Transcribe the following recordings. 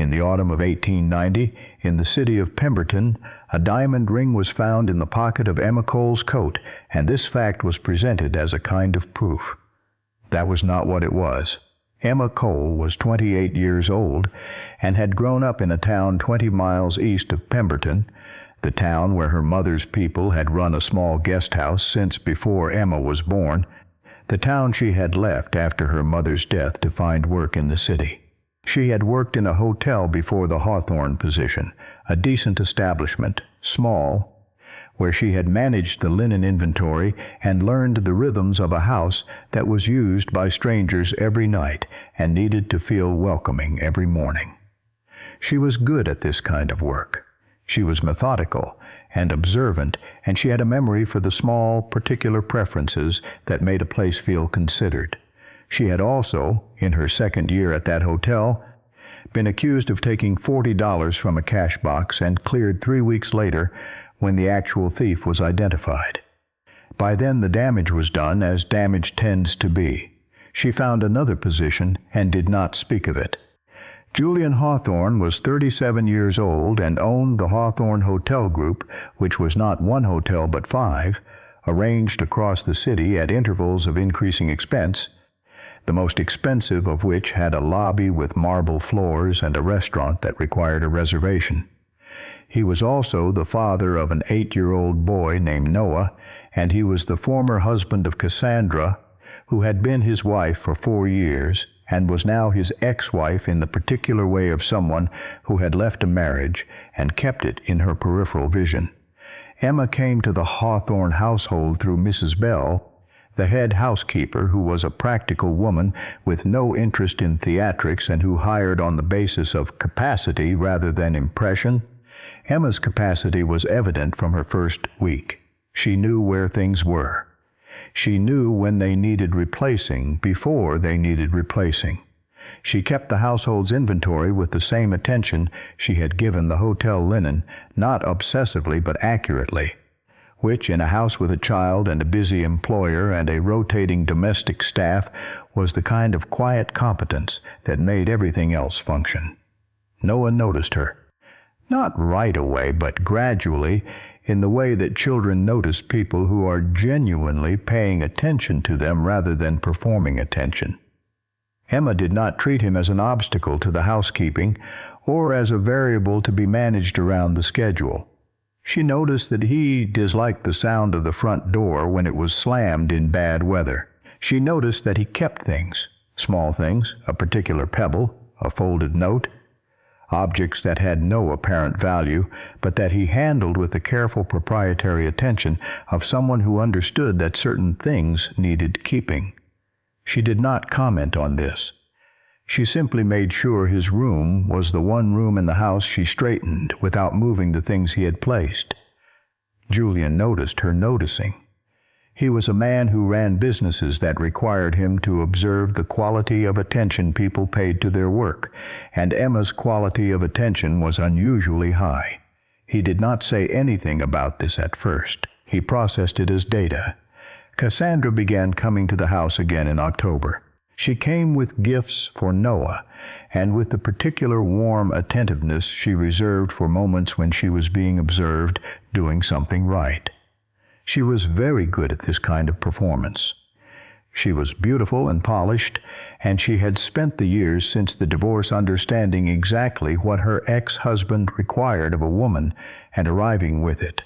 In the autumn of 1890, in the city of Pemberton, a diamond ring was found in the pocket of Emma Cole's coat, and this fact was presented as a kind of proof. That was not what it was. Emma Cole was 28 years old and had grown up in a town 20 miles east of Pemberton, the town where her mother's people had run a small guest house since before Emma was born, the town she had left after her mother's death to find work in the city. She had worked in a hotel before the Hawthorne position, a decent establishment, small, where she had managed the linen inventory and learned the rhythms of a house that was used by strangers every night and needed to feel welcoming every morning. She was good at this kind of work. She was methodical and observant, and she had a memory for the small, particular preferences that made a place feel considered. She had also, in her second year at that hotel, been accused of taking $40 from a cash box and cleared 3 weeks later when the actual thief was identified. By then the damage was done, as damage tends to be. She found another position and did not speak of it. Julian Hawthorne was 37 years old and owned the Hawthorne Hotel Group, which was not one hotel but 5, arranged across the city at intervals of increasing expense, the most expensive of which had a lobby with marble floors and a restaurant that required a reservation. He was also the father of an 8-year-old boy named Noah, and he was the former husband of Cassandra, who had been his wife for 4 years, and was now his ex-wife in the particular way of someone who had left a marriage and kept it in her peripheral vision. Emma came to the Hawthorne household through Mrs. Bell, the head housekeeper, who was a practical woman with no interest in theatrics and who hired on the basis of capacity rather than impression. Emma's capacity was evident from her first week. She knew where things were. She knew when they needed replacing before they needed replacing. She kept the household's inventory with the same attention she had given the hotel linen, not obsessively but accurately, which in a house with a child and a busy employer and a rotating domestic staff was the kind of quiet competence that made everything else function. Noah noticed her. Not right away, but gradually, in the way that children notice people who are genuinely paying attention to them rather than performing attention. Emma did not treat him as an obstacle to the housekeeping or as a variable to be managed around the schedule. She noticed that he disliked the sound of the front door when it was slammed in bad weather. She noticed that he kept things, small things, a particular pebble, a folded note, objects that had no apparent value, but that he handled with the careful proprietary attention of someone who understood that certain things needed keeping. She did not comment on this. She simply made sure his room was the one room in the house she straightened without moving the things he had placed. Julian noticed her noticing. He was a man who ran businesses that required him to observe the quality of attention people paid to their work, and Emma's quality of attention was unusually high. He did not say anything about this at first. He processed it as data. Cassandra began coming to the house again in October. She came with gifts for Noah, and with the particular warm attentiveness she reserved for moments when she was being observed doing something right. She was very good at this kind of performance. She was beautiful and polished, and she had spent the years since the divorce understanding exactly what her ex-husband required of a woman and arriving with it.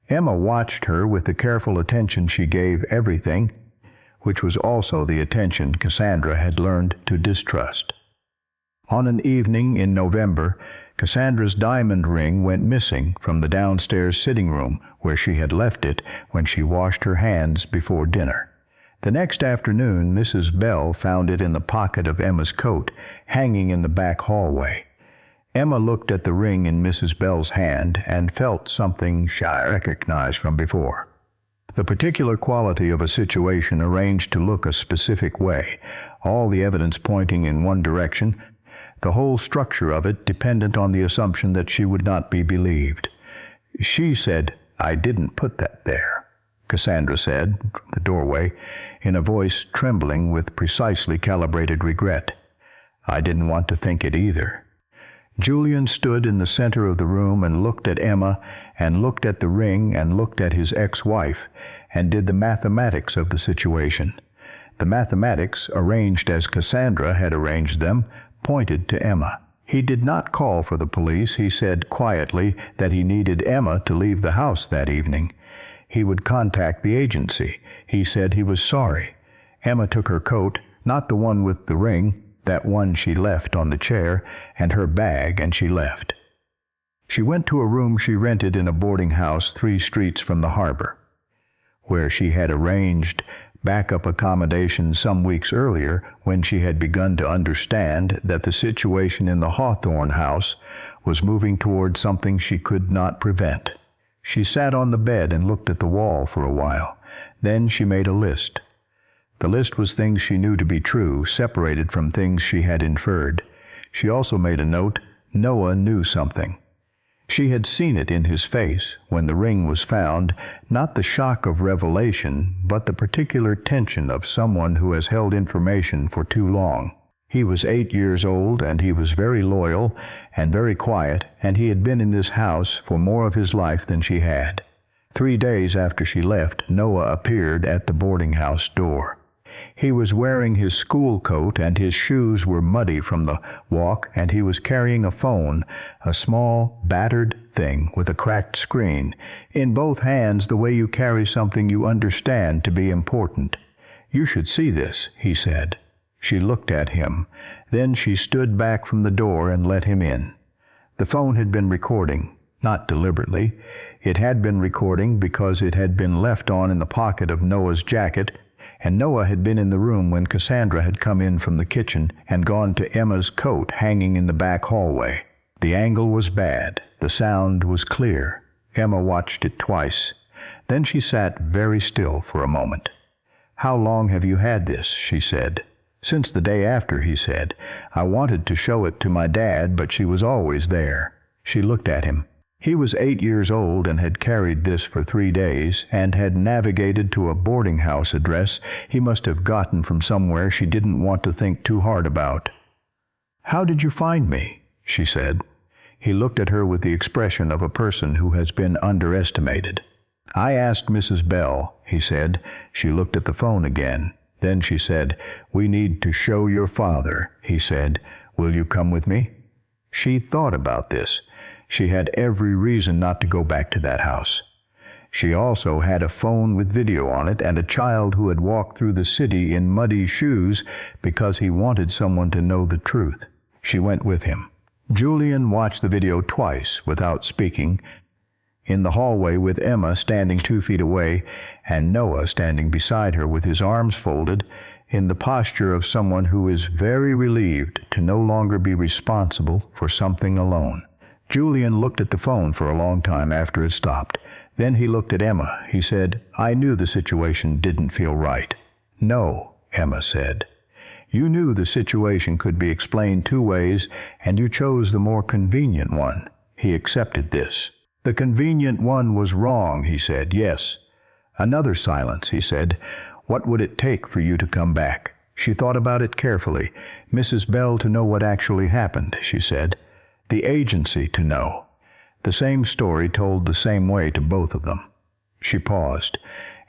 Emma watched her with the careful attention she gave everything, which was also the attention Cassandra had learned to distrust. On an evening in November, Cassandra's diamond ring went missing from the downstairs sitting room where she had left it when she washed her hands before dinner. The next afternoon, Mrs. Bell found it in the pocket of Emma's coat, hanging in the back hallway. Emma looked at the ring in Mrs. Bell's hand and felt something she recognized from before. The particular quality of a situation arranged to look a specific way, all the evidence pointing in one direction, the whole structure of it dependent on the assumption that she would not be believed. She said, "I didn't put that there," Cassandra said from the doorway, in a voice trembling with precisely calibrated regret. "I didn't want to think it either." Julian stood in the center of the room and looked at Emma and looked at the ring and looked at his ex-wife and did the mathematics of the situation. The mathematics, arranged as Cassandra had arranged them, pointed to Emma. He did not call for the police. He said quietly that he needed Emma to leave the house that evening. He would contact the agency. He said he was sorry. Emma took her coat, not the one with the ring, that one she left on the chair, and her bag, and she left. She went to a room she rented in a boarding house 3 streets from the harbor, where she had arranged backup accommodation some weeks earlier when she had begun to understand that the situation in the Hawthorne house was moving toward something she could not prevent. She sat on the bed and looked at the wall for a while. Then she made a list. The list was things she knew to be true, separated from things she had inferred. She also made a note: Noah knew something. She had seen it in his face when the ring was found, not the shock of revelation, but the particular tension of someone who has held information for too long. He was 8 years old, and he was very loyal and very quiet, and he had been in this house for more of his life than she had. 3 days after she left, Noah appeared at the boarding house door. He was wearing his school coat, and his shoes were muddy from the walk, and he was carrying a phone, a small, battered thing with a cracked screen, in both hands, the way you carry something you understand to be important. "You should see this," he said. She looked at him. Then she stood back from the door and let him in. The phone had been recording, not deliberately. It had been recording because it had been left on in the pocket of Noah's jacket, and Noah had been in the room when Cassandra had come in from the kitchen and gone to Emma's coat hanging in the back hallway. The angle was bad. The sound was clear. Emma watched it twice. Then she sat very still for a moment. "How long have you had this?" she said. "Since the day after," he said. "I wanted to show it to my dad, but she was always there." She looked at him. He was 8 years old and had carried this for 3 days and had navigated to a boarding house address he must have gotten from somewhere she didn't want to think too hard about. "How did you find me?" she said. He looked at her with the expression of a person who has been underestimated. "I asked Mrs. Bell," he said. She looked at the phone again. Then she said, "We need to show your father," he said. "Will you come with me?" She thought about this. She had every reason not to go back to that house. She also had a phone with video on it and a child who had walked through the city in muddy shoes because he wanted someone to know the truth. She went with him. Julian watched the video twice without speaking, in the hallway with Emma standing 2 feet away and Noah standing beside her with his arms folded, in the posture of someone who is very relieved to no longer be responsible for something alone. Julian looked at the phone for a long time after it stopped. Then he looked at Emma. He said, "I knew the situation didn't feel right." "No," Emma said. "You knew the situation could be explained 2 ways, and you chose the more convenient one." He accepted this. "The convenient one was wrong," he said. "Yes." Another silence. He said, "What would it take for you to come back?" She thought about it carefully. "Mrs. Bell to know what actually happened," she said. "The agency to know." The same story told the same way to both of them. She paused.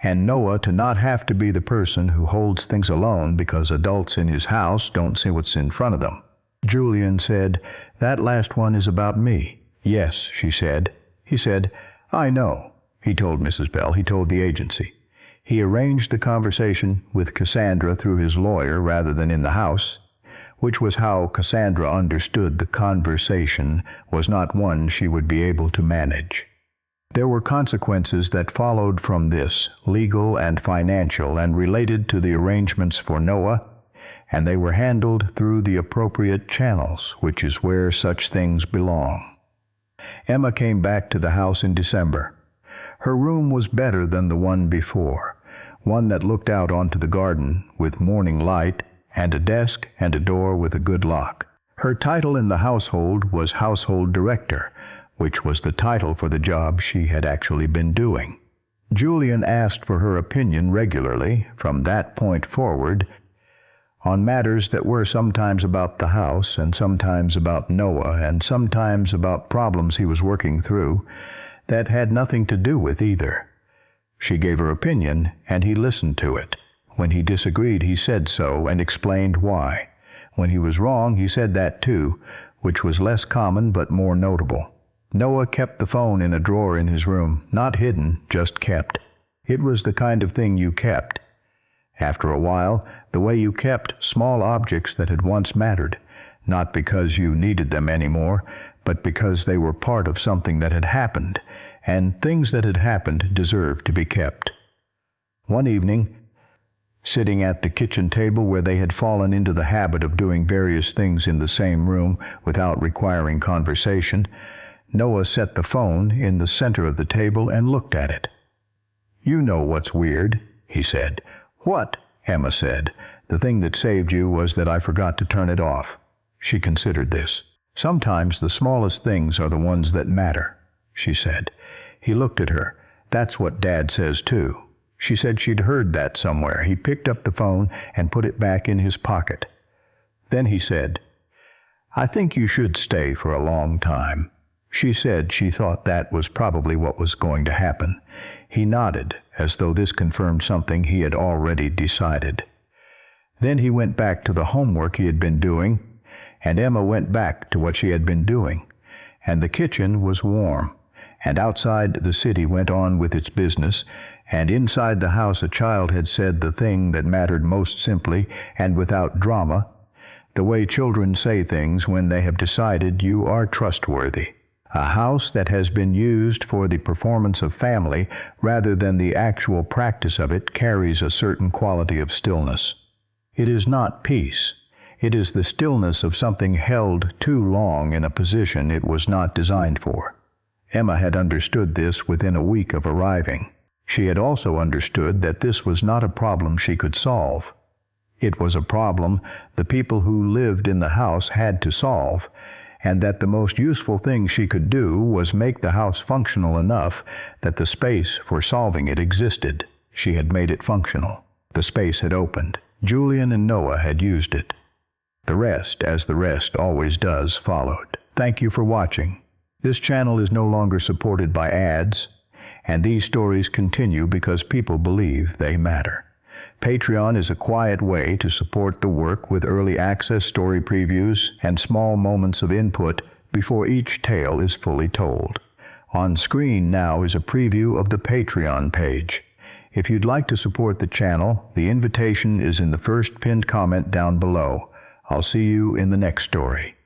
"And Noah to not have to be the person who holds things alone because adults in his house don't see what's in front of them." Julian said, "That last one is about me." "Yes," she said. He said, "I know." He told Mrs. Bell. He told the agency. He arranged the conversation with Cassandra through his lawyer rather than in the house, which was how Cassandra understood the conversation was not one she would be able to manage. There were consequences that followed from this, legal and financial, and related to the arrangements for Noah, and they were handled through the appropriate channels, which is where such things belong. Emma came back to the house in December. Her room was better than the one before, one that looked out onto the garden with morning light, and a desk and a door with a good lock. Her title in the household was household director, which was the title for the job she had actually been doing. Julian asked for her opinion regularly from that point forward on matters that were sometimes about the house and sometimes about Noah and sometimes about problems he was working through that had nothing to do with either. She gave her opinion, and he listened to it. When he disagreed, he said so and explained why. When he was wrong, he said that too, which was less common but more notable. Noah kept the phone in a drawer in his room, not hidden, just kept. It was the kind of thing you kept. After a while, the way you kept small objects that had once mattered, not because you needed them anymore, but because they were part of something that had happened, and things that had happened deserved to be kept. One evening, sitting at the kitchen table where they had fallen into the habit of doing various things in the same room without requiring conversation, Noah set the phone in the center of the table and looked at it. "You know what's weird," he said. "What?" Emma said. "The thing that saved you was that I forgot to turn it off." She considered this. "Sometimes the smallest things are the ones that matter," she said. He looked at her. "That's what Dad says too." She said she'd heard that somewhere. He picked up the phone and put it back in his pocket. Then he said, "I think you should stay for a long time." She said she thought that was probably what was going to happen. He nodded, as though this confirmed something he had already decided. Then he went back to the homework he had been doing, and Emma went back to what she had been doing, and the kitchen was warm, and outside the city went on with its business, and inside the house a child had said the thing that mattered most simply and without drama, the way children say things when they have decided you are trustworthy. A house that has been used for the performance of family rather than the actual practice of it carries a certain quality of stillness. It is not peace. It is the stillness of something held too long in a position it was not designed for. Emma had understood this within a week of arriving. She had also understood that this was not a problem she could solve. It was a problem the people who lived in the house had to solve, and that the most useful thing she could do was make the house functional enough that the space for solving it existed. She had made it functional. The space had opened. Julian and Noah had used it. The rest, as the rest always does, followed. Thank you for watching. This channel is no longer supported by ads, and these stories continue because people believe they matter. Patreon is a quiet way to support the work with early access story previews and small moments of input before each tale is fully told. On screen now is a preview of the Patreon page. If you'd like to support the channel, the invitation is in the first pinned comment down below. I'll see you in the next story.